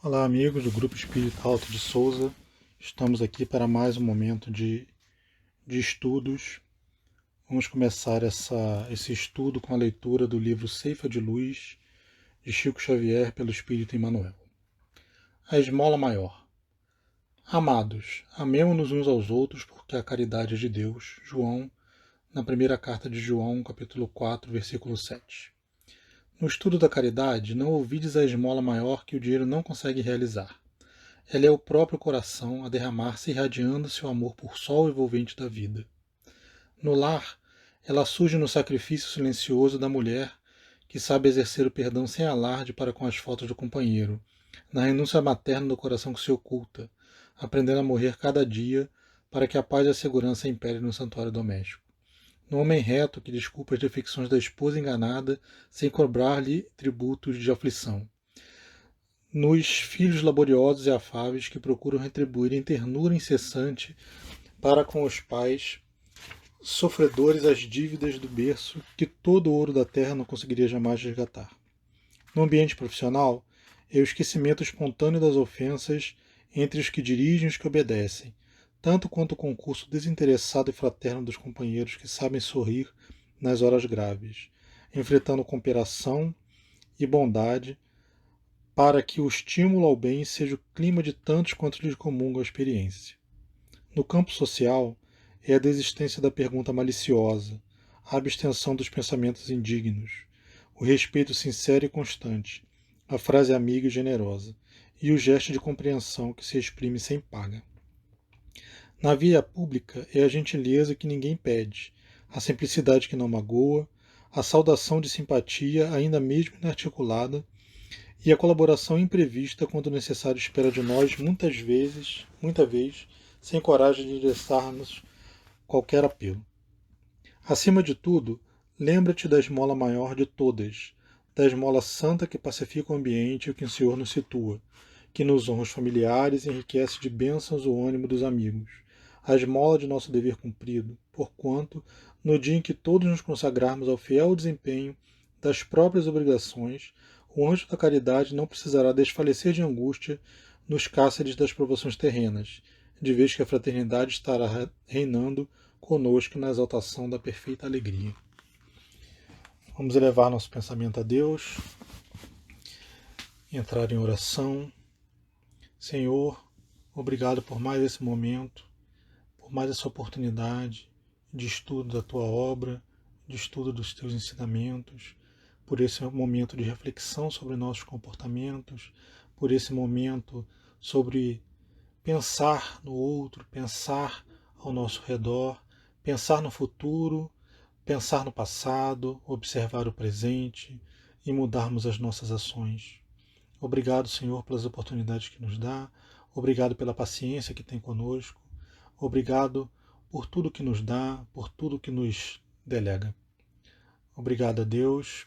Olá, amigos do Grupo Espírita Alto de Souza. Estamos aqui para mais um momento de estudos. Vamos começar esse estudo com a leitura do livro Ceifa de Luz, de Chico Xavier, pelo Espírito Emmanuel. A esmola maior. Amados, amemo-nos uns aos outros porque a caridade é de Deus. João, na primeira carta de João, capítulo 4, versículo 7. No estudo da caridade, não ouvides a esmola maior que o dinheiro não consegue realizar. Ela é o próprio coração a derramar-se irradiando seu amor por sol envolvente da vida. No lar, ela surge no sacrifício silencioso da mulher que sabe exercer o perdão sem alarde para com as faltas do companheiro, na renúncia materna do coração que se oculta, aprendendo a morrer cada dia para que a paz e a segurança imperem no santuário doméstico. No homem reto que desculpa as defecções da esposa enganada sem cobrar-lhe tributos de aflição, nos filhos laboriosos e afáveis que procuram retribuir em ternura incessante para com os pais sofredores as dívidas do berço que todo o ouro da terra não conseguiria jamais resgatar. No ambiente profissional, é o esquecimento espontâneo das ofensas entre os que dirigem e os que obedecem, tanto quanto o concurso desinteressado e fraterno dos companheiros que sabem sorrir nas horas graves, enfrentando cooperação e bondade para que o estímulo ao bem seja o clima de tantos quanto lhes comungam a experiência. No campo social, é a desistência da pergunta maliciosa, a abstenção dos pensamentos indignos, o respeito sincero e constante, a frase amiga e generosa, e o gesto de compreensão que se exprime sem paga. Na via pública é a gentileza que ninguém pede, a simplicidade que não magoa, a saudação de simpatia, ainda mesmo inarticulada, e a colaboração imprevista quando necessário espera de nós muita vez, sem coragem de endereçar-nos qualquer apelo. Acima de tudo, lembra-te da esmola maior de todas, da esmola santa que pacifica o ambiente e o que o Senhor nos situa, que nos honra os familiares e enriquece de bênçãos o ânimo dos amigos, a esmola de nosso dever cumprido, porquanto, no dia em que todos nos consagrarmos ao fiel desempenho das próprias obrigações, o anjo da caridade não precisará desfalecer de angústia nos cárceres das provações terrenas, de vez que a fraternidade estará reinando conosco na exaltação da perfeita alegria. Vamos elevar nosso pensamento a Deus, entrar em oração. Senhor, obrigado por mais esse momento, por mais essa oportunidade de estudo da Tua obra, de estudo dos Teus ensinamentos, por esse momento de reflexão sobre nossos comportamentos, por esse momento sobre pensar no outro, pensar ao nosso redor, pensar no futuro, pensar no passado, observar o presente e mudarmos as nossas ações. Obrigado, Senhor, pelas oportunidades que nos dá, obrigado pela paciência que tem conosco, obrigado por tudo que nos dá, por tudo que nos delega. Obrigado a Deus,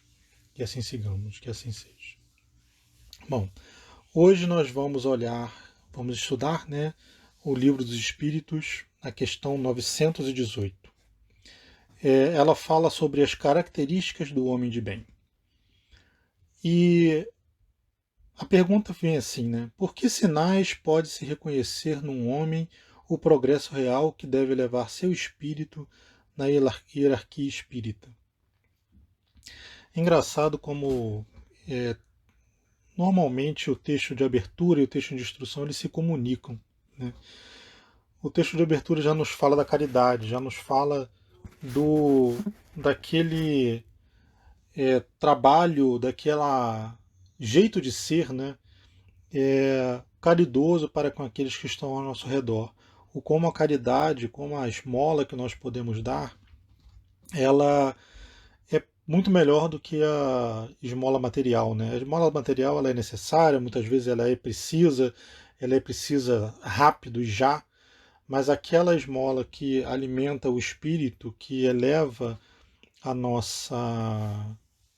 que assim sigamos, que assim seja. Bom, hoje nós vamos estudar, o Livro dos Espíritos, a questão 918. Ela fala sobre as características do homem de bem. E a pergunta vem assim, por que sinais pode-se reconhecer num homem o progresso real que deve levar seu espírito na hierarquia espírita? É engraçado como normalmente o texto de abertura e o texto de instrução eles se comunicam. Né? O texto de abertura já nos fala da caridade, já nos fala daquele trabalho, daquela jeito de ser, caridoso para com aqueles que estão ao nosso redor. O como a caridade, como a esmola que nós podemos dar, ela é muito melhor do que a esmola material. Né? A esmola material ela é necessária, muitas vezes ela é precisa rápido e já, mas aquela esmola que alimenta o espírito, que eleva a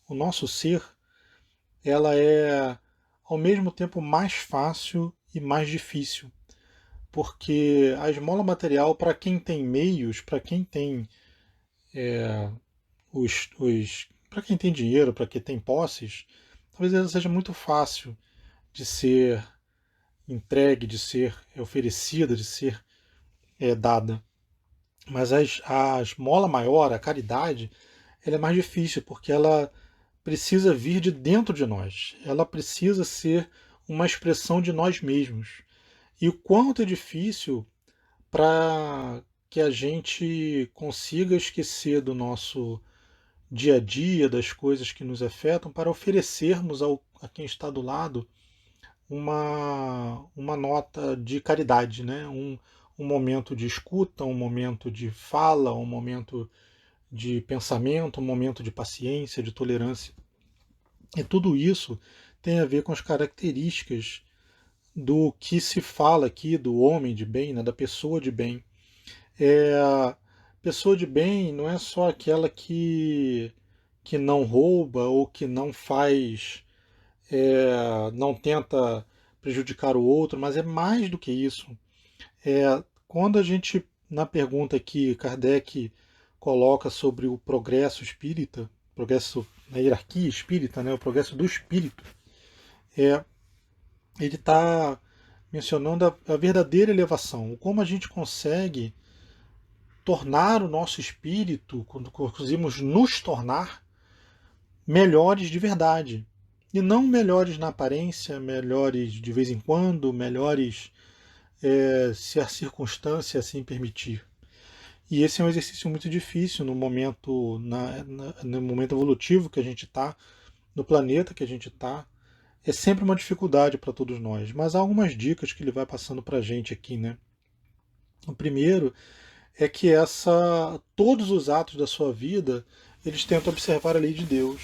o nosso ser, ela é ao mesmo tempo mais fácil e mais difícil, porque a esmola material, para quem tem meios, para quem tem para quem tem dinheiro, para quem tem posses, talvez ela seja muito fácil de ser entregue, de ser oferecida, de ser dada. Mas a esmola maior, a caridade, ela é mais difícil, porque ela precisa vir de dentro de nós. Ela precisa ser uma expressão de nós mesmos. E o quanto é difícil para que a gente consiga esquecer do nosso dia a dia, das coisas que nos afetam, para oferecermos a quem está do lado uma nota de caridade, né? Um momento de escuta, um momento de fala, um momento de pensamento, um momento de paciência, de tolerância. E tudo isso tem a ver com as características do que se fala aqui do homem de bem, né? Da pessoa de bem. A pessoa de bem não é só aquela que não rouba ou que não faz, não tenta prejudicar o outro, mas é mais do que isso. Quando a gente, na pergunta que Kardec coloca sobre o progresso espírita, progresso na hierarquia espírita, né, o progresso do espírito, é, ele está mencionando a verdadeira elevação, como a gente consegue tornar o nosso espírito, quando conseguimos nos tornar melhores de verdade. E não melhores na aparência, melhores de vez em quando, melhores se a circunstância assim permitir. E esse é um exercício muito difícil no momento, no momento evolutivo que a gente está, no planeta que a gente está. É sempre uma dificuldade para todos nós. Mas há algumas dicas que ele vai passando para a gente aqui, né? O primeiro é que todos os atos da sua vida, eles tentam observar a lei de Deus.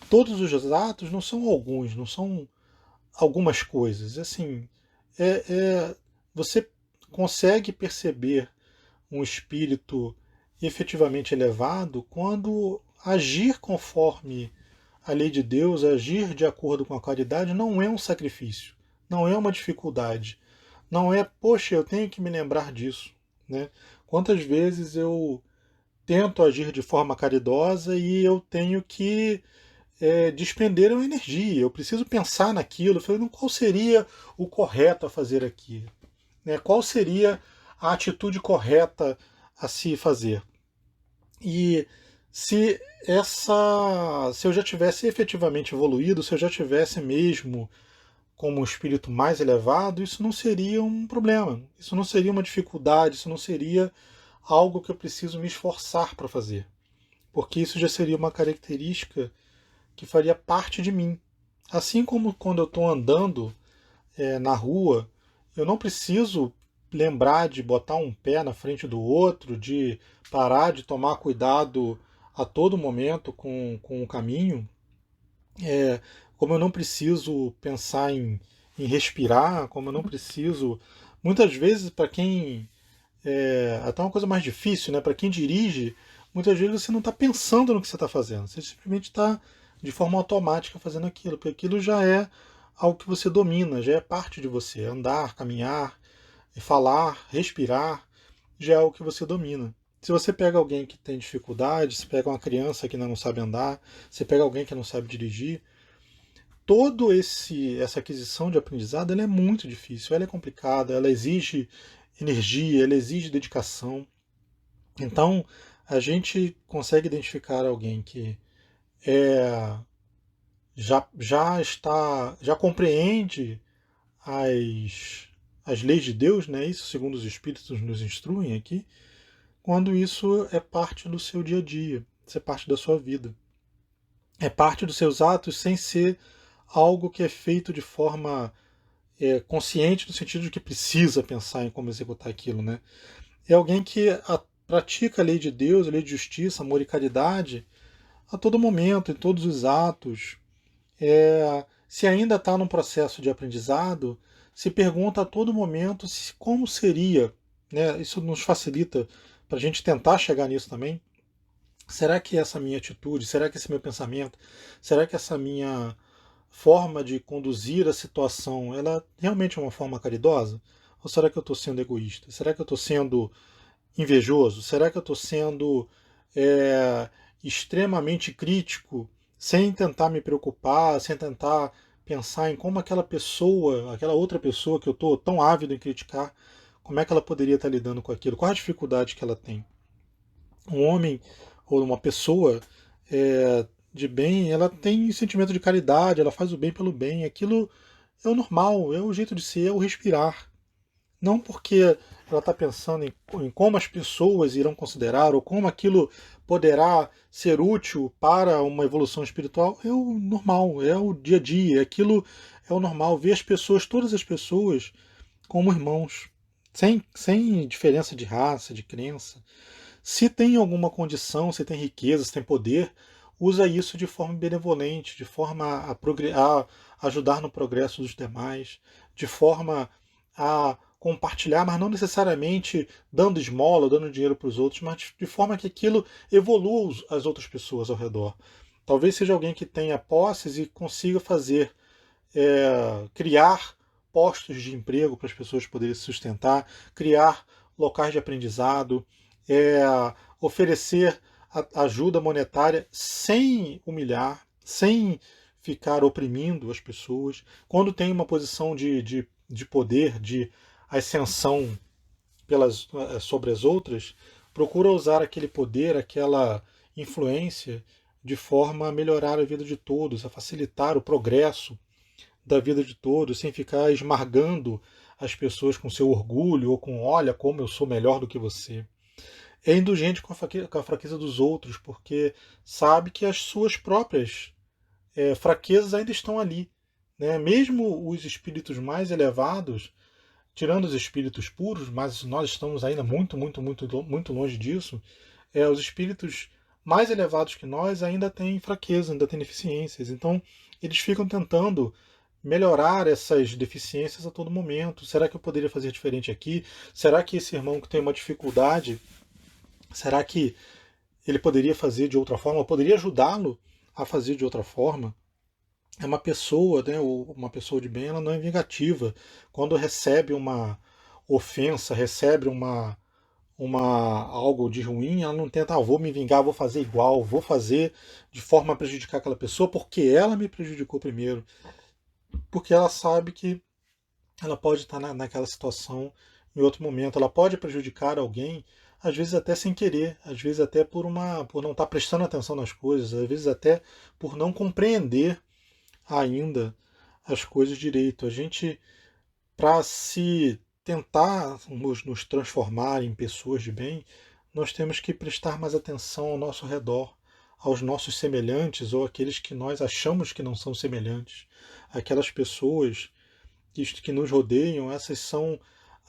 Todos os atos não são alguns, não são algumas coisas. Assim, você consegue perceber um espírito efetivamente elevado quando agir conforme a lei de Deus, agir de acordo com a caridade, não é um sacrifício, não é uma dificuldade, não é, poxa, eu tenho que me lembrar disso, né? Quantas vezes eu tento agir de forma caridosa e eu tenho que despender uma energia, eu preciso pensar naquilo, falando qual seria o correto a fazer aqui, né? Qual seria a atitude correta a se fazer. E se eu já tivesse efetivamente evoluído, se eu já tivesse mesmo como um espírito mais elevado, isso não seria um problema, isso não seria uma dificuldade, isso não seria algo que eu preciso me esforçar para fazer, porque isso já seria uma característica que faria parte de mim. Assim como quando eu estou andando na rua, eu não preciso lembrar de botar um pé na frente do outro, de parar de tomar cuidado a todo momento com o caminho, como eu não preciso pensar em respirar, como eu não preciso. Muitas vezes, para quem. Até uma coisa mais difícil, né? Para quem dirige, muitas vezes você não está pensando no que você está fazendo, você simplesmente está de forma automática fazendo aquilo, porque aquilo já é algo que você domina, já é parte de você. Andar, caminhar, falar, respirar, já é algo que você domina. Se você pega alguém que tem dificuldade, se pega uma criança que ainda não sabe andar, se pega alguém que não sabe dirigir, todo essa aquisição de aprendizado ela é muito difícil, ela é complicada, ela exige energia, ela exige dedicação. Então, a gente consegue identificar alguém que é, já compreende as, as leis de Deus, né? Isso segundo os Espíritos nos instruem aqui, quando isso é parte do seu dia a dia, isso é parte da sua vida. É parte dos seus atos sem ser algo que é feito de forma consciente, no sentido de que precisa pensar em como executar aquilo, né? É alguém que pratica a lei de Deus, a lei de justiça, amor e caridade a todo momento, em todos os atos. Se ainda está num processo de aprendizado, se pergunta a todo momento como seria, né? Isso nos facilita para a gente tentar chegar nisso também. Será que essa minha atitude, será que esse meu pensamento, será que essa minha forma de conduzir a situação, ela realmente é uma forma caridosa? Ou será que eu estou sendo egoísta? Será que eu estou sendo invejoso? Será que eu estou sendo é, extremamente crítico, sem tentar me preocupar, sem tentar pensar em como aquela pessoa, aquela outra pessoa que eu estou tão ávido em criticar, como é que ela poderia estar lidando com aquilo, qual a dificuldade que ela tem. Um homem ou uma pessoa de bem, ela tem sentimento de caridade, ela faz o bem pelo bem, aquilo é o normal, é o jeito de ser, é o respirar. Não porque ela está pensando em como as pessoas irão considerar ou como aquilo poderá ser útil para uma evolução espiritual. É o normal, é o dia a dia, aquilo é o normal. Ver as pessoas, todas as pessoas, como irmãos, sem diferença de raça, de crença. Se tem alguma condição, se tem riqueza, se tem poder, usa isso de forma benevolente, de forma a ajudar no progresso dos demais, de forma a compartilhar, mas não necessariamente dando esmola, dando dinheiro para os outros, mas de forma que aquilo evolua as outras pessoas ao redor. Talvez seja alguém que tenha posses e consiga fazer, criar postos de emprego para as pessoas poderem se sustentar, criar locais de aprendizado, é, oferecer ajuda monetária sem humilhar, sem ficar oprimindo as pessoas. Quando tem uma posição de poder, de ascensão sobre as outras, procura usar aquele poder, aquela influência, de forma a melhorar a vida de todos, a facilitar o progresso da vida de todos, sem ficar esmagando as pessoas com seu orgulho ou com olha como eu sou melhor do que você. É indulgente com a fraqueza dos outros, porque sabe que as suas próprias fraquezas ainda estão ali. Né? Mesmo os espíritos mais elevados, tirando os espíritos puros, mas nós estamos ainda muito, muito, muito, muito longe disso, os espíritos mais elevados que nós ainda têm fraqueza, ainda têm deficiências. Então, eles ficam tentando melhorar essas deficiências a todo momento. Será que eu poderia fazer diferente aqui? Será que esse irmão que tem uma dificuldade, será que ele poderia fazer de outra forma? Eu poderia ajudá-lo a fazer de outra forma? É uma pessoa, né, uma pessoa de bem, ela não é vingativa. Quando recebe uma ofensa, recebe algo de ruim, ela não tenta, vou me vingar, vou fazer igual, vou fazer de forma a prejudicar aquela pessoa porque ela me prejudicou primeiro. Porque ela sabe que ela pode estar naquela situação em outro momento, ela pode prejudicar alguém, às vezes até sem querer, às vezes até por não estar prestando atenção nas coisas, às vezes até por não compreender ainda as coisas direito. A gente, para se tentar nos transformar em pessoas de bem, nós temos que prestar mais atenção ao nosso redor, aos nossos semelhantes ou aqueles que nós achamos que não são semelhantes. Aquelas pessoas que nos rodeiam, essas são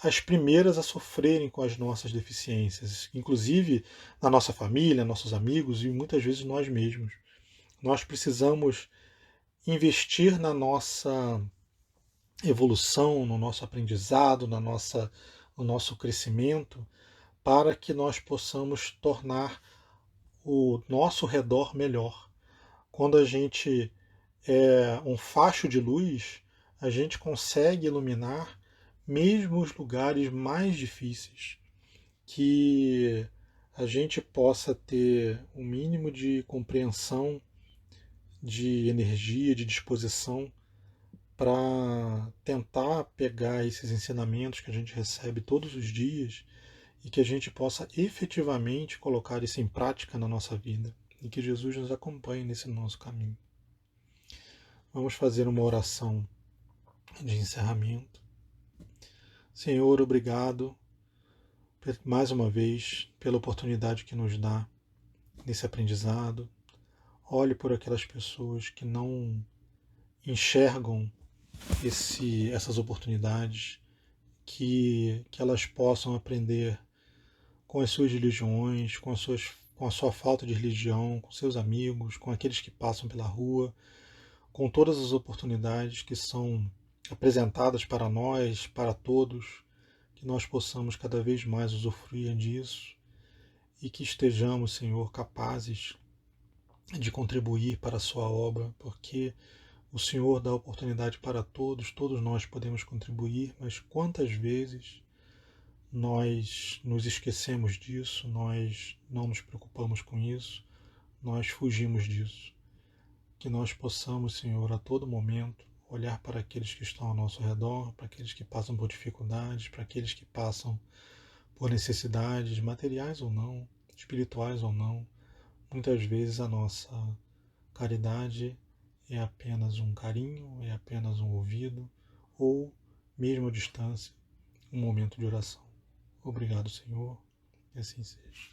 as primeiras a sofrerem com as nossas deficiências, inclusive na nossa família, nossos amigos e muitas vezes nós mesmos. Nós precisamos investir na nossa evolução, no nosso aprendizado, no nosso crescimento, para que nós possamos tornar o nosso redor melhor. Quando a gente é um facho de luz, a gente consegue iluminar mesmo os lugares mais difíceis. Que a gente possa ter um mínimo de compreensão, de energia, de disposição para tentar pegar esses ensinamentos que a gente recebe todos os dias e que a gente possa efetivamente colocar isso em prática na nossa vida e que Jesus nos acompanhe nesse nosso caminho. Vamos fazer uma oração de encerramento. Senhor, obrigado mais uma vez pela oportunidade que nos dá nesse aprendizado. Olhe por aquelas pessoas que não enxergam essas oportunidades, que elas possam aprender com as suas religiões, com a sua falta de religião, com seus amigos, com aqueles que passam pela rua, com todas as oportunidades que são apresentadas para nós, para todos, que nós possamos cada vez mais usufruir disso e que estejamos, Senhor, capazes de contribuir para a sua obra, porque o Senhor dá oportunidade para todos, todos nós podemos contribuir, mas quantas vezes nós nos esquecemos disso, nós não nos preocupamos com isso, nós fugimos disso. Que nós possamos, Senhor, a todo momento olhar para aqueles que estão ao nosso redor, para aqueles que passam por dificuldades, para aqueles que passam por necessidades materiais ou não, espirituais ou não. Muitas vezes a nossa caridade é apenas um carinho, é apenas um ouvido, ou, mesmo à distância, um momento de oração. Obrigado, Senhor, e assim seja.